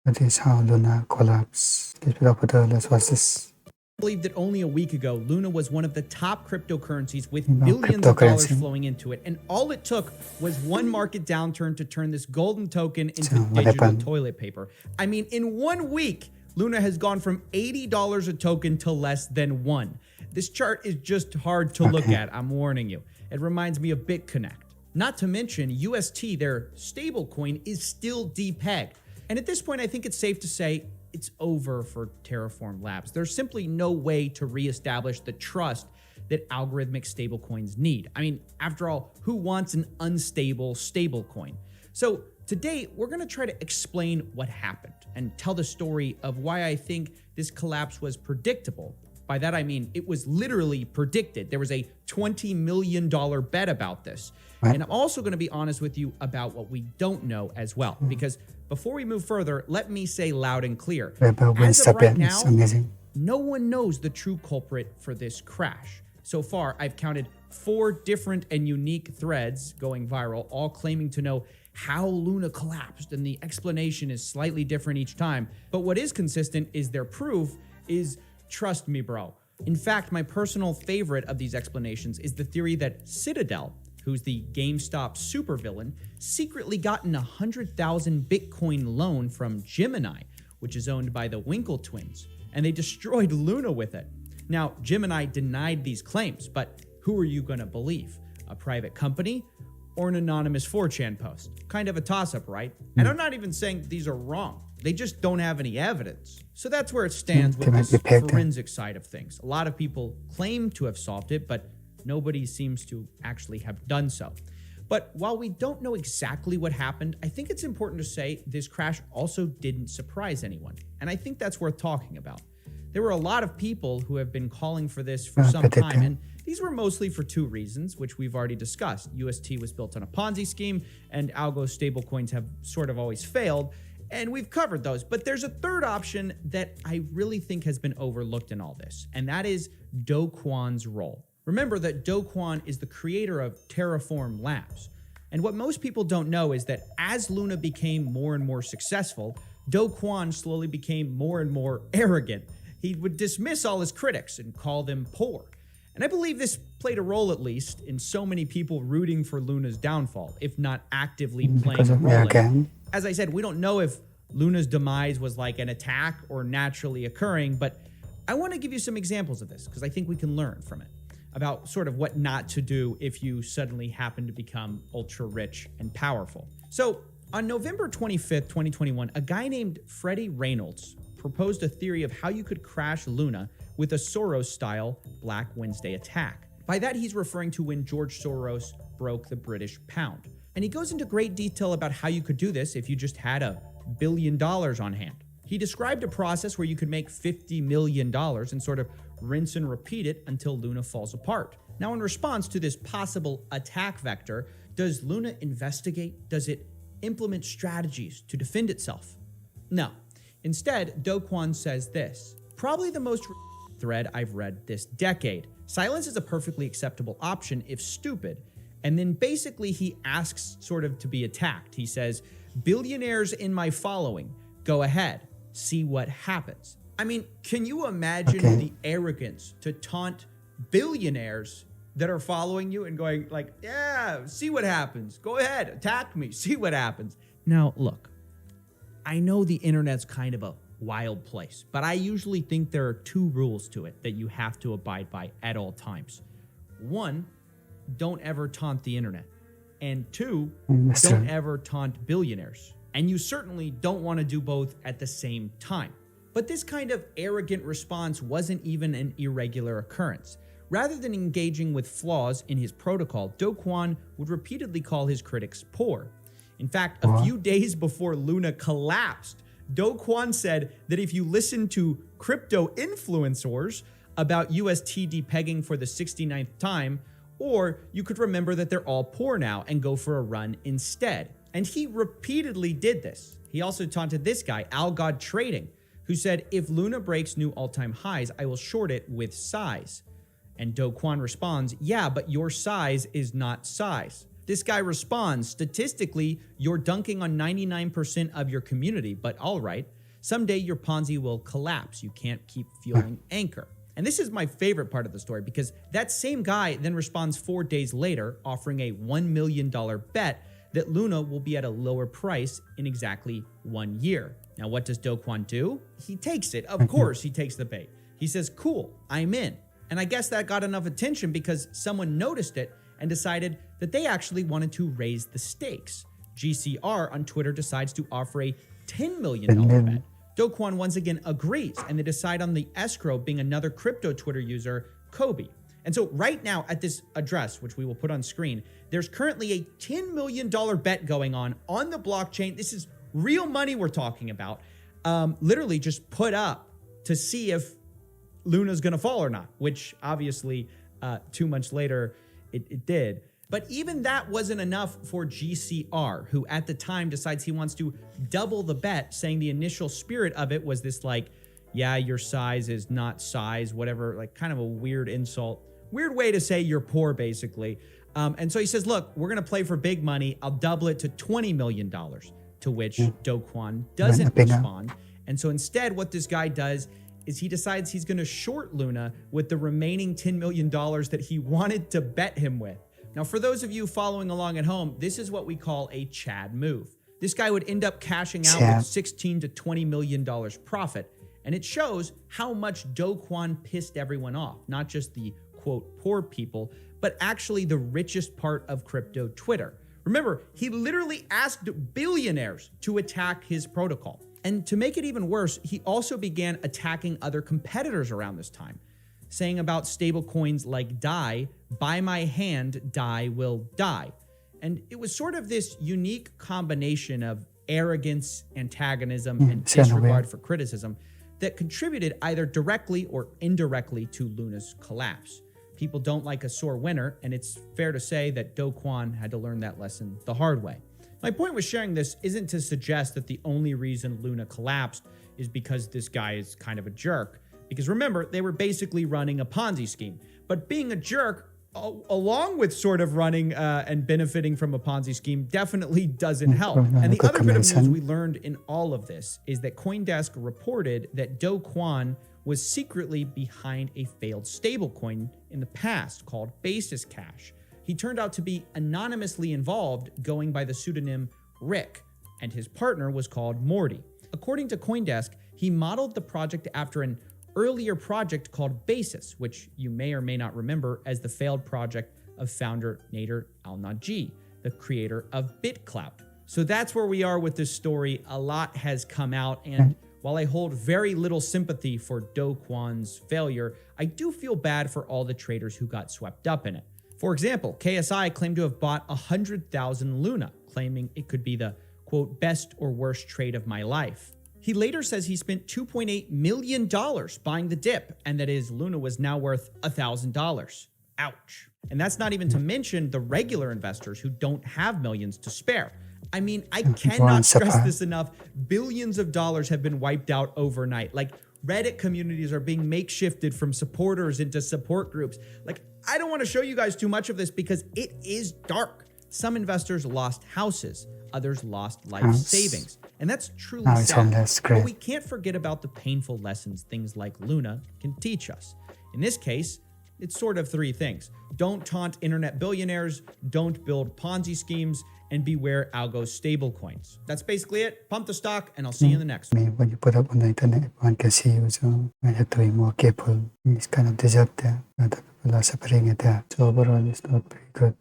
That is how Luna collapsed. Let's watch this. Believe that only a week ago, Luna was one of the top cryptocurrencies with No, billions of dollars cryptocurrency. flowing into it. And all it took was one market downturn to turn this golden token into So, what digital happened? toilet paper. I mean, in 1 week, Luna has gone from $80 a token to less than $1. This chart is just hard to look at, I'm warning you. It reminds me of BitConnect. Not to mention, UST, their stablecoin, is still depegged. And at this point, I think it's safe to say it's over for Terraform Labs. There's simply no way to reestablish the trust that algorithmic stablecoins need. I mean, after all, who wants an unstable stablecoin? So today, we're going to try to explain what happened and tell the story of why I think this collapse was predictable. By that, I mean, it was literally predicted. There was a $20 million bet about this. What? And I'm also going to be honest with you about what we don't know as well, because before we move further, let me say loud and clear. Rebel wins As of right again. It's now, amazing. no one knows the true culprit for this crash. So far, I've counted 4 different and unique threads going viral, all claiming to know how Luna collapsed, and the explanation is slightly different each time. But what is consistent is their proof is, trust me, bro. In fact, my personal favorite of these explanations is the theory that Citadel, who's the GameStop supervillain, secretly gotten a 100,000 Bitcoin loan from Gemini, which is owned by the Winkle twins, and they destroyed Luna with it. Now, Gemini denied these claims, but who are you gonna believe? A private company or an anonymous 4chan post? Kind of a toss-up, right? And I'm not even saying these are wrong. They just don't have any evidence. So that's where it stands with this forensic side of things. A lot of people claim to have solved it, but nobody seems to actually have done so. But while we don't know exactly what happened, I think it's important to say this crash also didn't surprise anyone. And I think that's worth talking about. There were a lot of people who have been calling for this for some time, and these were mostly for 2 reasons, which we've already discussed. UST was built on a Ponzi scheme, and algo stablecoins have sort of always failed, and we've covered those. But there's a third option that I really think has been overlooked in all this, and that is Do Kwon's role. Remember that Do Kwon is the creator of Terraform Labs. And what most people don't know is that as Luna became more and more successful, Do Kwon slowly became more and more arrogant. He would dismiss all his critics and call them poor. And I believe this played a role, at least, in so many people rooting for Luna's downfall, if not actively playing a role in it. As I said, we don't know if Luna's demise was like an attack or naturally occurring, but I want to give you some examples of this because I think we can learn from it about sort of what not to do if you suddenly happen to become ultra rich and powerful. So on November 25th, 2021, a guy named Freddie Reynolds proposed a theory of how you could crash Luna with a Soros-style Black Wednesday attack. By that, he's referring to when George Soros broke the British pound. And he goes into great detail about how you could do this if you just had $1 billion on hand. He described a process where you could make $50 million and sort of rinse and repeat it until Luna falls apart. Now, in response to this possible attack vector, does Luna investigate? Does it implement strategies to defend itself? No. Instead, Do Kwon says this: probably the most thread I've read this decade. Silence is a perfectly acceptable option if stupid. And then basically he asks sort of to be attacked. He says, billionaires in my following, go ahead, see what happens. I mean, can you imagine the arrogance to taunt billionaires that are following you and going like, yeah, see what happens. Go ahead, attack me, see what happens. Now, look, I know the internet's kind of a wild place, but I usually think there are 2 rules to it that you have to abide by at all times. 1, don't ever taunt the internet. And 2, don't ever taunt billionaires. And you certainly don't want to do both at the same time. But this kind of arrogant response wasn't even an irregular occurrence. Rather than engaging with flaws in his protocol, Do Kwon would repeatedly call his critics poor. In fact, a few days before Luna collapsed, Do Kwon said that if you listen to crypto influencers about UST depegging for the 69th time, or you could remember that they're all poor now and go for a run instead. And he repeatedly did this. He also taunted this guy, Algod Trading, who said, if Luna breaks new all-time highs, I will short it with size. And Do Kwon responds, yeah, but your size is not size. This guy responds, statistically, you're dunking on 99% of your community, but all right, someday your Ponzi will collapse. You can't keep fueling anchor. And this is my favorite part of the story because that same guy then responds 4 days later, offering a $1 million bet that Luna will be at a lower price in exactly 1 year. Now, what does Do Kwon do? He takes it. Of course, he takes the bait. He says, cool, I'm in. And I guess that got enough attention because someone noticed it and decided that they actually wanted to raise the stakes. GCR on Twitter decides to offer a $10 million bet. Do Kwon once again agrees, and they decide on the escrow being another crypto Twitter user, Kobe. And so right now at this address, which we will put on screen, there's currently a $10 million bet going on the blockchain. This is real money we're talking about. Literally just put up to see if Luna's gonna fall or not, which obviously 2 months later it did. But even that wasn't enough for GCR, who at the time decides he wants to double the bet, saying the initial spirit of it was this like, yeah, your size is not size, whatever, like kind of a weird insult. Weird way to say you're poor, basically. And so he says, look, we're going to play for big money. I'll double it to $20 million, to which Do Kwon doesn't respond. And so instead, what this guy does is he decides he's going to short Luna with the remaining $10 million that he wanted to bet him with. Now, for those of you following along at home, this is what we call a Chad move. This guy would end up cashing out with $16 to $20 million profit. And it shows how much Do Kwon pissed everyone off, not just the quote poor people, but actually the richest part of crypto Twitter. Remember, he literally asked billionaires to attack his protocol. And to make it even worse, he also began attacking other competitors around this time, saying about stablecoins like DAI, by my hand, DAI will die. And it was sort of this unique combination of arrogance, antagonism, and disregard for criticism that contributed either directly or indirectly to Luna's collapse. People don't like a sore winner, and it's fair to say that Do Kwon had to learn that lesson the hard way. My point with sharing this isn't to suggest that the only reason Luna collapsed is because this guy is kind of a jerk. Because remember, they were basically running a Ponzi scheme. But being a jerk, along with sort of running and benefiting from a Ponzi scheme, definitely doesn't help. And the other bit of news we learned in all of this is that CoinDesk reported that Do Kwon was secretly behind a failed stablecoin in the past called Basis Cash. He turned out to be anonymously involved, going by the pseudonym Rick, and his partner was called Morty. According to CoinDesk, he modeled the project after an earlier project called Basis, which you may or may not remember as the failed project of founder Nader Al-Naji, the creator of BitClout. So that's where we are with this story. A lot has come out, and while I hold very little sympathy for Do Kwon's failure, I do feel bad for all the traders who got swept up in it. For example, KSI claimed to have bought 100,000 Luna, claiming it could be the, quote, best or worst trade of my life. He later says he spent $2.8 million buying the dip, and that his Luna was now worth $1,000. Ouch. And that's not even to mention the regular investors who don't have millions to spare. I mean, I cannot stress this enough. Billions of dollars have been wiped out overnight. Like, Reddit communities are being makeshifted from supporters into support groups. Like, I don't want to show you guys too much of this because it is dark. Some investors lost houses. Others lost life savings. And that's truly sad. But we can't forget about the painful lessons things like Luna can teach us. In this case, it's sort of three things. Don't taunt internet billionaires, don't build Ponzi schemes, and beware algo stablecoins. That's basically it. Pump the stock, and I'll see you in the next one. When you put up on the internet, one can see you, so I have to be more careful. It's kind of deserved there. Other people are suffering at that. So overall, it's not very good.